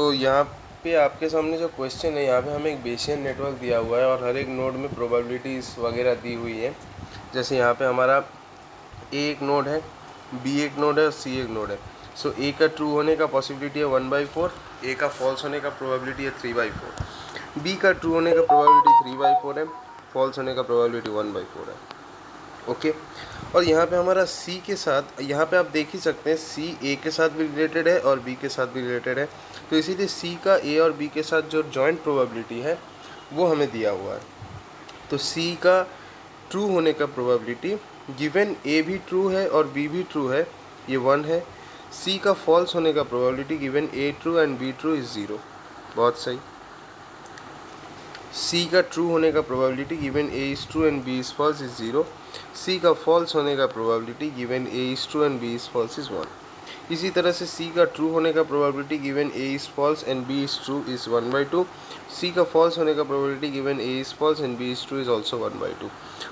तो यहाँ पे आपके सामने जो क्वेश्चन है, यहाँ पे हमें एक बेसियन नेटवर्क दिया हुआ है और हर एक नोड में प्रोबेबिलिटीज़ वगैरह दी हुई है। जैसे यहाँ पे हमारा ए एक नोड है, बी एक नोड है और सी एक नोड है। सो ए का ट्रू होने का पॉसिबिलिटी है 1/4, ए का फॉल्स होने का प्रोबेबिलिटी है 3/4, बी का ट्रू होने का प्रोबेबिलिटी 3/4 है, फॉल्स होने का प्रोबेबिलिटी 1/4 है। ओके और यहाँ पे हमारा सी के साथ, यहाँ पे आप देख ही सकते हैं सी ए के साथ भी रिलेटेड है और बी के साथ भी रिलेटेड है, तो इसीलिए सी का ए और बी के साथ जो जॉइंट प्रोबेबिलिटी है वो हमें दिया हुआ है। तो सी का ट्रू होने का प्रोबेबिलिटी गिवन ए भी ट्रू है और बी भी ट्रू है, ये 1 है। सी का फॉल्स होने का probability given A true and B true is 0, बहुत सही। सी का ट्रू होने का probability given A is true and B is false is 0। C का फॉल्स होने का probability given A is true and B is false is 1। इसी तरह से सी का ट्रू होने का probability given A is false and B is true is 1/2। C का फॉल्स होने का probability given A is false and B is true is also 1/2।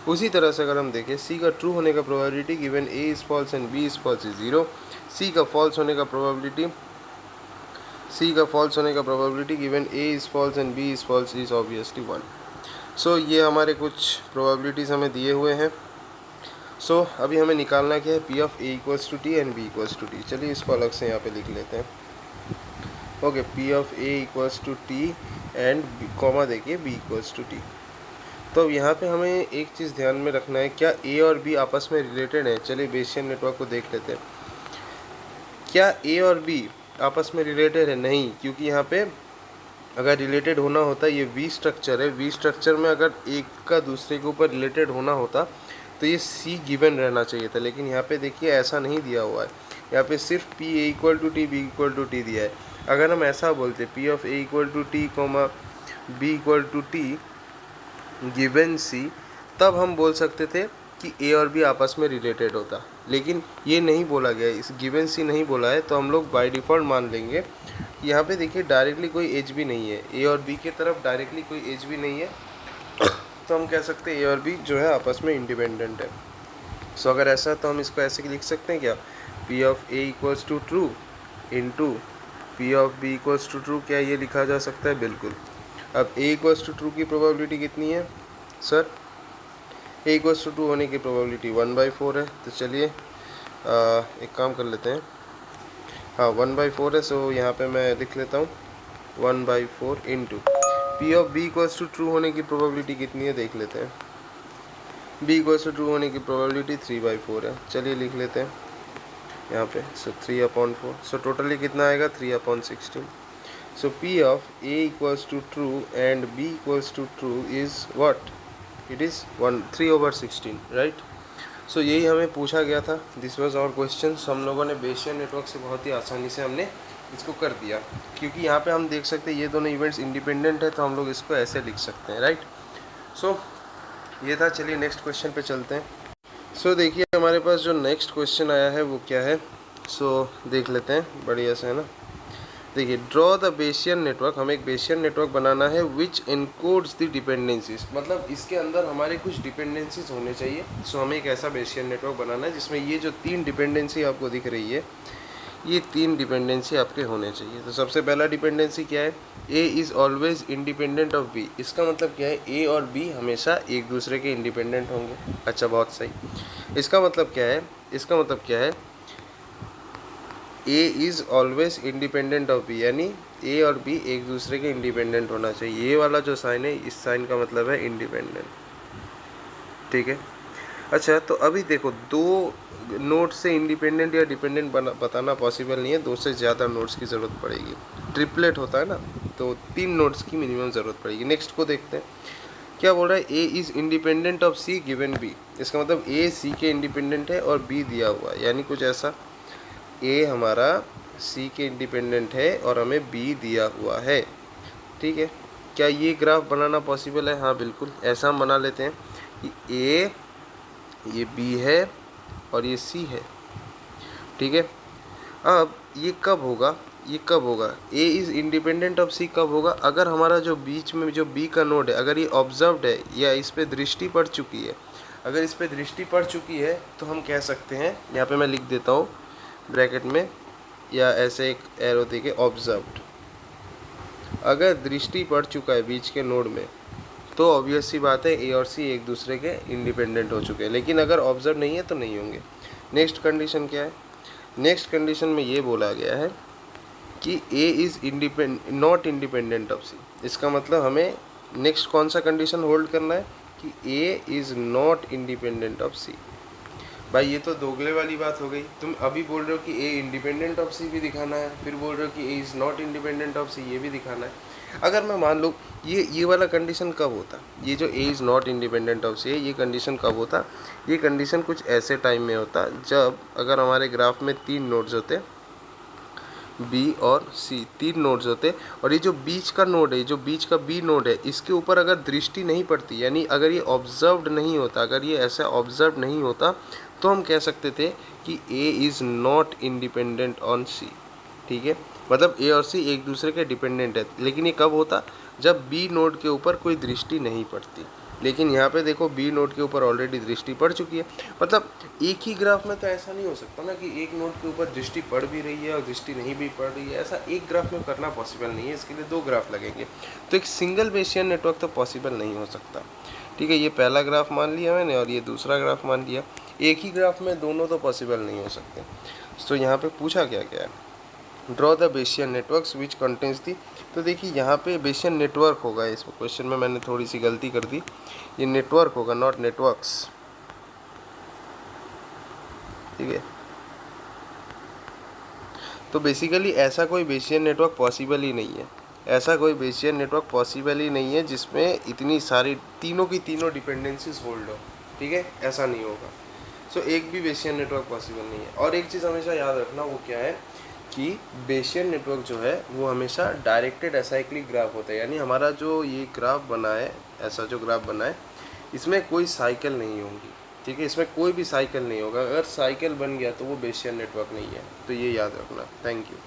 उसी तरह से अगर हम देखें सी का ट्रू होने का probability given A is false and B is false is 0। C का फॉल्स होने का probability given A is false and B is false is obviously 1। So ये हमारे कुछ प्रोबेबिलिटीज़ हमें दिए हुए हैं। सो अभी हमें निकालना क्या है, P of A equals to T and B equals to T. चलिए इसको अलग से यहाँ पे लिख लेते हैं। Okay, P of A equals to T and comma देखिए बी इक्वल्स टू टी। तो अब यहाँ पे हमें एक चीज़ ध्यान में रखना है, क्या ए और बी आपस में रिलेटेड है। चलिए बेसियन नेटवर्क को देख लेते हैं। क्या ए और बी आपस में रिलेटेड है? नहीं, क्योंकि यहाँ पे अगर रिलेटेड होना होता, ये वी स्ट्रक्चर है, वी स्ट्रक्चर में अगर एक का दूसरे के ऊपर रिलेटेड होना होता तो ये सी गिवन रहना चाहिए था, लेकिन यहाँ पे देखिए ऐसा नहीं दिया हुआ है। यहाँ पे सिर्फ P A equal to T B equal to T दिया है। अगर हम ऐसा बोलते P of A equal to T comma B equal to T given C, तब हम बोल सकते थे कि ए और बी आपस में रिलेटेड होता, लेकिन ये नहीं बोला गया, इस गिवन सी नहीं बोला है, तो हम लोग बाय डिफ़ॉल्ट मान लेंगे। यहाँ पे देखिए डायरेक्टली कोई एज भी नहीं है, ए और बी की तरफ डायरेक्टली कोई एज भी नहीं है, तो हम कह सकते हैं ए और बी जो है आपस में इंडिपेंडेंट है। सो अगर ऐसा है तो हम इसको ऐसे लिख सकते हैं क्या, P of A equals to true into P of B equals to true. क्या ये लिखा जा सकता है? बिल्कुल। अब ए इक्वल्स टू ट्रू की प्रोबेबिलिटी कितनी है sir? A equals to true होने की प्रोबेबिलिटी 1/4 है। तो चलिए एक काम कर लेते हैं, हाँ 1/4 है। सो यहाँ पे मैं लिख लेता हूँ 1/4 into P of B equals to true होने की प्रोबेबिलिटी कितनी है देख लेते हैं। बी इक्वल्स टू ट्रू होने की प्रोबेबिलिटी 3/4 है। चलिए लिख लेते हैं यहाँ पे। सो 3/4, सो टोटली कितना आएगा 3/16। So P of A equals to true and B equals to true is what? It is 3/16, right. So यही हमें पूछा गया था, दिस वाज आवर क्वेश्चन। हम लोगों ने बेसियन नेटवर्क से बहुत ही आसानी से हमने इसको कर दिया, क्योंकि यहाँ पे हम देख सकते हैं ये दोनों इवेंट्स इंडिपेंडेंट है, तो हम लोग इसको ऐसे लिख सकते हैं, राइट। सो ये था। चलिए नेक्स्ट क्वेश्चन पे चलते हैं। सो देखिए हमारे पास जो नेक्स्ट क्वेश्चन आया है वो क्या है, सो देख लेते हैं बढ़िया से, है ना। देखिए, ड्रॉ द बेसियन नेटवर्क, हमें एक बेसियन नेटवर्क बनाना है विच इनकोड्स द डिपेंडेंसीज, मतलब इसके अंदर हमारे कुछ डिपेंडेंसीज होने चाहिए। सो हमें एक ऐसा बेसियन नेटवर्क बनाना है जिसमें ये जो 3 डिपेंडेंसी आपको दिख रही है, ये 3 डिपेंडेंसी आपके होने चाहिए। तो सबसे पहला डिपेंडेंसी क्या है, A is always independent of B. इसका मतलब क्या है, ए और बी हमेशा एक दूसरे के इंडिपेंडेंट होंगे। अच्छा, बहुत सही। इसका मतलब क्या है, इसका मतलब क्या है, A is always independent of B, यानी ए और बी एक दूसरे के इंडिपेंडेंट होना चाहिए। ये वाला जो साइन है, इस साइन का मतलब है इंडिपेंडेंट, ठीक है। अच्छा, तो अभी देखो, 2 नोड से इंडिपेंडेंट या डिपेंडेंट बताना पॉसिबल नहीं है, 2 से ज़्यादा नोड्स की ज़रूरत पड़ेगी। ट्रिपलेट होता है ना, तो 3 नोड्स की मिनिमम ज़रूरत पड़ेगी। नेक्स्ट को देखते हैं, क्या बोल रहा है, A is independent of C given B. इसका मतलब ए सी के इंडिपेंडेंट है और बी दिया हुआ है, यानी कुछ ऐसा, ए हमारा सी के इंडिपेंडेंट है और हमें बी दिया हुआ है, ठीक है। क्या ये ग्राफ बनाना पॉसिबल है? हाँ बिल्कुल। ऐसा हम बना लेते हैं कि ए, ये बी है और ये सी है, ठीक है। अब ये कब होगा, ये कब होगा, ए इज़ इंडिपेंडेंट ऑफ सी कब होगा, अगर हमारा जो बीच में जो बी का नोड है, अगर ये ऑब्जर्व्ड है या इस पर दृष्टि पड़ चुकी है। अगर इस पर दृष्टि पड़ चुकी है तो हम कह सकते हैं, यहाँ पे मैं लिख देता हूँ ब्रैकेट में या ऐसे एक एरो देके, ऑब्जर्व्ड, अगर दृष्टि पड़ चुका है बीच के नोड में तो ऑब्वियस सी बात है ए और सी एक दूसरे के इंडिपेंडेंट हो चुके हैं, लेकिन अगर ऑब्जर्व नहीं है तो नहीं होंगे। नेक्स्ट कंडीशन क्या है? नेक्स्ट कंडीशन में ये बोला गया है कि A is not independent of C. इसका मतलब हमें नेक्स्ट कौन सा कंडीशन होल्ड करना है कि A is not independent of C. भाई ये तो दोगले वाली बात हो गई। तुम अभी बोल रहे हो कि ए इंडिपेंडेंट ऑफ सी भी दिखाना है, फिर बोल रहे हो कि A is not independent of C ये भी दिखाना है। अगर मैं मान लूँ ये वाला कंडीशन कब होता, ये जो A is not independent of C है ये कंडीशन कब होता? ये कंडीशन कुछ ऐसे टाइम में होता जब अगर हमारे ग्राफ में 3 नोड्स होते, बी और सी 3 नोड्स होते, और ये जो बीच का नोड है, जो बीच का बी नोड है, इसके ऊपर अगर दृष्टि नहीं पड़ती, यानी अगर ये ऑब्जर्व्ड नहीं होता, अगर ये ऐसा ऑब्जर्व नहीं होता, तो हम कह सकते थे कि A is not independent on C. ठीक है, मतलब ए और सी एक दूसरे के डिपेंडेंट है। लेकिन ये कब होता? जब बी नोड के ऊपर कोई दृष्टि नहीं पड़ती। लेकिन यहाँ पे देखो बी नोड के ऊपर ऑलरेडी दृष्टि पड़ चुकी है। मतलब एक ही ग्राफ में तो ऐसा नहीं हो सकता ना कि एक नोड के ऊपर दृष्टि पड़ भी रही है और दृष्टि नहीं भी पड़ रही है। ऐसा एक ग्राफ में करना पॉसिबल नहीं है, इसके लिए 2 ग्राफ लगेंगे। तो एक सिंगल बेसियन नेटवर्क तो पॉसिबल नहीं हो सकता। ठीक है, ये पहला ग्राफ मान लिया मैंने और ये दूसरा ग्राफ मान लिया। एक ही ग्राफ में दोनों तो पॉसिबल नहीं हो सकते। तो यहाँ पे पूछा क्या क्या है? Draw the Bayesian networks which contains the. तो देखिए यहाँ पे बेसियन नेटवर्क होगा, इस क्वेश्चन में मैंने थोड़ी सी गलती कर दी, ये नेटवर्क होगा नॉट नेटवर्क्स। ठीक है, तो बेसिकली ऐसा कोई बेसियन नेटवर्क पॉसिबल ही नहीं है। ऐसा कोई बेसियन नेटवर्क पॉसिबल ही नहीं है जिसमें इतनी सारी तीनों की तीनों डिपेंडेंसीज होल्ड हो। ठीक है, ऐसा नहीं होगा। सो एक भी बेसियन नेटवर्क पॉसिबल नहीं है। और एक चीज़ हमेशा याद रखना, वो क्या है कि बेसियन नेटवर्क जो है वो हमेशा डायरेक्टेड एसाइक्लिक ग्राफ होता है। यानी हमारा जो ये ग्राफ बना है, ऐसा जो ग्राफ बना है, इसमें कोई साइकिल नहीं होगी। ठीक है, इसमें कोई भी साइकिल नहीं होगा। अगर साइकिल बन गया तो वो बेसियन नेटवर्क नहीं है। तो ये याद रखना। Thank you.